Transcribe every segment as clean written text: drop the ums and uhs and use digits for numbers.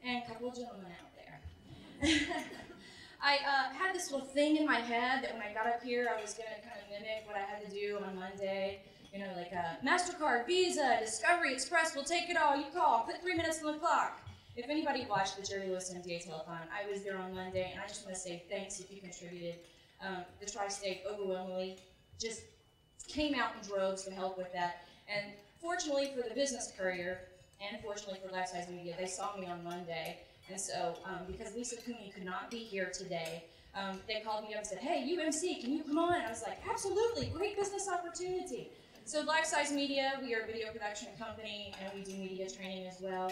and a couple of gentlemen out there. I had this little thing in my head that when I got up here, I was going to kind of mimic what I had to do on Monday. You know, like MasterCard, Visa, Discovery, Express, we'll take it all. You call, put 3 minutes on the clock. If anybody watched the Jerry Lewis MDA telethon, I was there on Monday, and I just want to say thanks if you contributed. The Tri-State overwhelmingly just came out in droves to help with that. And fortunately for the Business Courier, and fortunately for Life Size Media, they saw me on Monday. And so, because Lisa Cooney could not be here today, they called me up and said, hey, you Emcee, can you come on? And I was like, absolutely, great business opportunity. So Life Size Media, we are a video production company, and we do media training as well.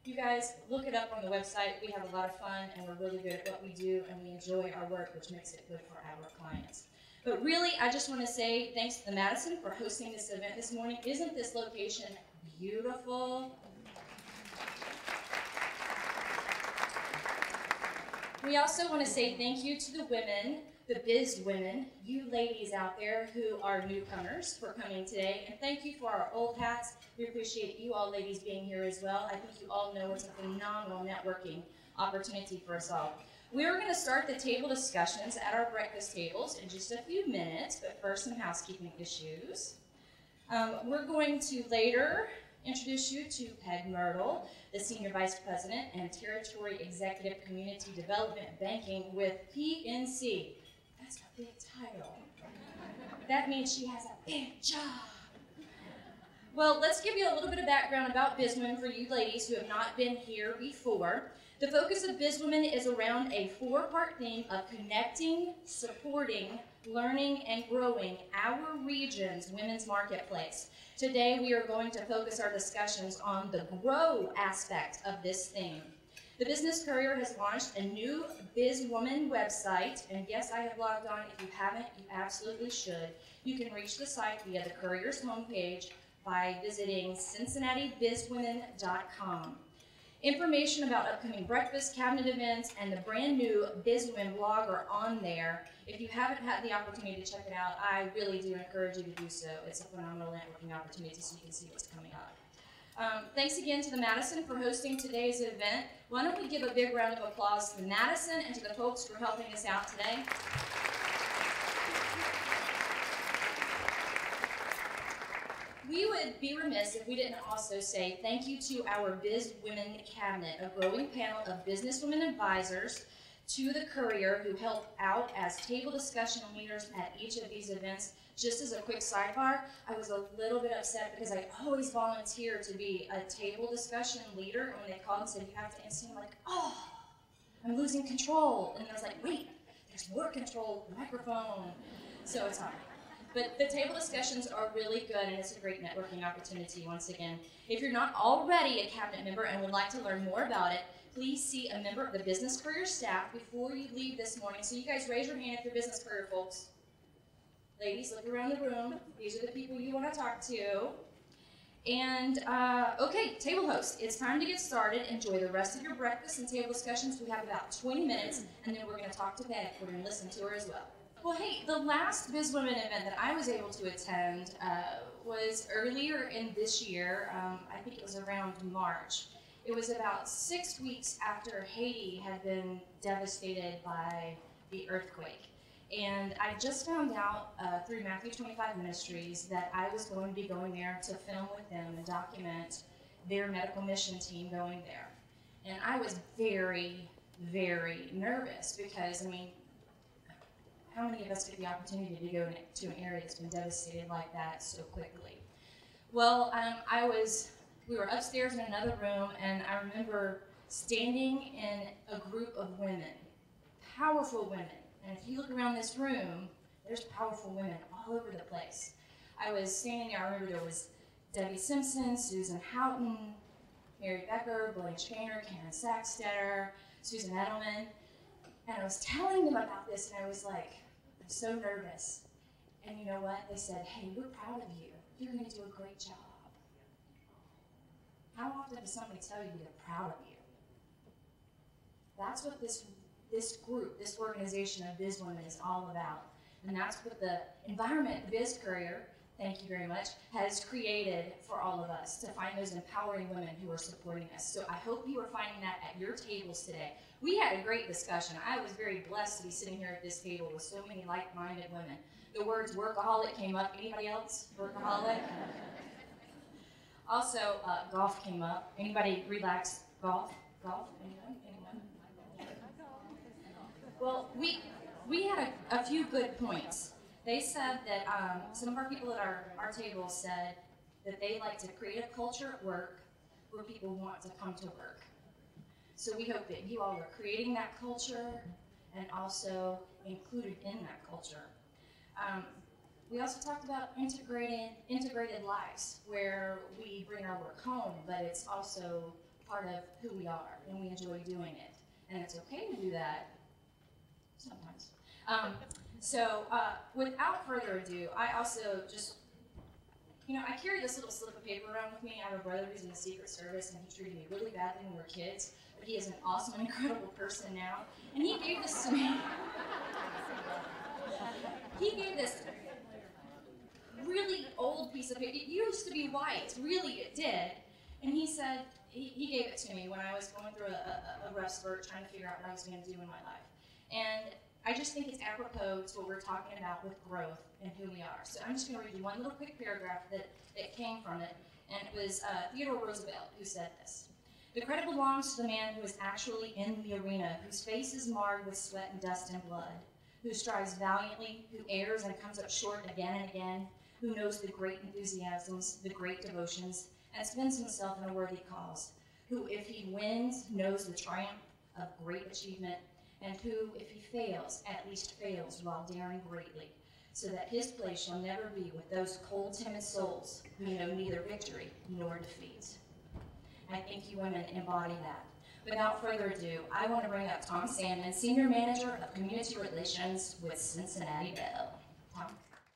You guys, look it up on the website. We have a lot of fun, and we're really good at what we do, and we enjoy our work, which makes it good for our clients. But really, I just want to say thanks to the Madison for hosting this event this morning. Isn't this location beautiful? We also want to say thank you to the women, the Biz Women, you ladies out there who are newcomers for coming today. And thank you for our old hats. We appreciate you all ladies being here as well. I think you all know it's a phenomenal networking opportunity for us all. We're going to start the table discussions at our breakfast tables in just a few minutes, but first some housekeeping issues. We're going to later introduce you to Peg Myrtle, the Senior Vice President and Territory Executive Community Development Banking with PNC. That's a big title. That means she has a big job. Well, let's give you a little bit of background about Biz Women for you ladies who have not been here before. The focus of Biz Women is around a 4-part theme of connecting, supporting, learning, and growing our region's women's marketplace. Today, we are going to focus our discussions on the grow aspect of this theme. The Business Courier has launched a new Biz Woman website, and yes, I have logged on. If you haven't, you absolutely should. You can reach the site via the Courier's homepage by visiting cincinnatibizwomen.com. Information about upcoming breakfast, cabinet events, and the brand new Biz Women blog are on there. If you haven't had the opportunity to check it out, I really do encourage you to do so. It's a phenomenal networking opportunity so you can see what's coming up. Thanks again to the Madison for hosting today's event. Why don't we give a big round of applause to the Madison and to the folks for helping us out today. We would be remiss if we didn't also say thank you to our Biz Women Cabinet, a growing panel of businesswomen advisors to the Courier who help out as table discussion leaders at each of these events. Just as a quick sidebar, I was a little bit upset because I always volunteer to be a table discussion leader, and when they called and said you have to answer, I'm like, oh, I'm losing control. And I was like, wait, there's more control, microphone. So it's hard. But the table discussions are really good, and it's a great networking opportunity once again. If you're not already a cabinet member and would like to learn more about it, please see a member of the Business Courier staff before you leave this morning. So you guys raise your hand if you're Business Courier folks. Ladies, look around the room. These are the people you want to talk to. And, okay, table host, it's time to get started. Enjoy the rest of your breakfast and table discussions. We have about 20 minutes, and then we're going to talk to Peg. We're going to listen to her as well. Well, hey, the last Biz Women event that I was able to attend was earlier in this year. I think it was around March. It was about 6 weeks after Haiti had been devastated by the earthquake. And I just found out through Matthew 25 Ministries that I was going to be going there to film with them and document their medical mission team going there. And I was very, very nervous because, I mean, how many of us get the opportunity to go to an area that's been devastated like that so quickly? Well, we were upstairs in another room, and I remember standing in a group of women, powerful women. And if you look around this room, there's powerful women all over the place. I was standing there, I remember there was Debbie Simpson, Susan Houghton, Mary Becker, Blaine Traynor, Karen Sackstetter, Susan Edelman. And I was telling them about this, and I was like, I'm so nervous. And you know what? They said, hey, we're proud of you. You're going to do a great job. How often does somebody tell you they're proud of you? That's what this group, this organization of Biz Women is all about. And that's what the environment, the Biz Courier, thank you very much, has created for all of us to find those empowering women who are supporting us. So I hope you are finding that at your tables today. We had a great discussion. I was very blessed to be sitting here at this table with so many like-minded women. The words workaholic came up. Anybody else? Workaholic? Also, golf came up. Anybody relax? Golf? Golf? Anyone? Well, we had a few good points. They said that some of our people at our table said that they like to create a culture at work where people want to come to work. So we hope that you all are creating that culture and also included in that culture. We also talked about integrated lives, where we bring our work home, but it's also part of who we are, and we enjoy doing it. And it's okay to do that sometimes. Without further ado, I also just, I carry this little slip of paper around with me. I have a brother who's in the Secret Service, and he treated me really badly when we were kids, but he is an awesome and incredible person now. And he gave this to me. He gave this really old piece of paper. It used to be white, really it did. And he said, he gave it to me when I was going through a rough spurt trying to figure out what I was going to do in my life. And I just think it's apropos to what we're talking about with growth and who we are. So I'm just going to read you one little quick paragraph that came from it. And it was Theodore Roosevelt who said this. The credit belongs to the man who is actually in the arena, whose face is marred with sweat and dust and blood, who strives valiantly, who errs and comes up short again and again, who knows the great enthusiasms, the great devotions, and spends himself in a worthy cause, who, if he wins, knows the triumph of great achievement, and who, if he fails, at least fails while daring greatly, so that his place shall never be with those cold, timid souls who know neither victory nor defeat. I think you women embody that. Without further ado, I want to bring up Tom Sandman, Senior Manager of Community Relations with Cincinnati Bell. Tom?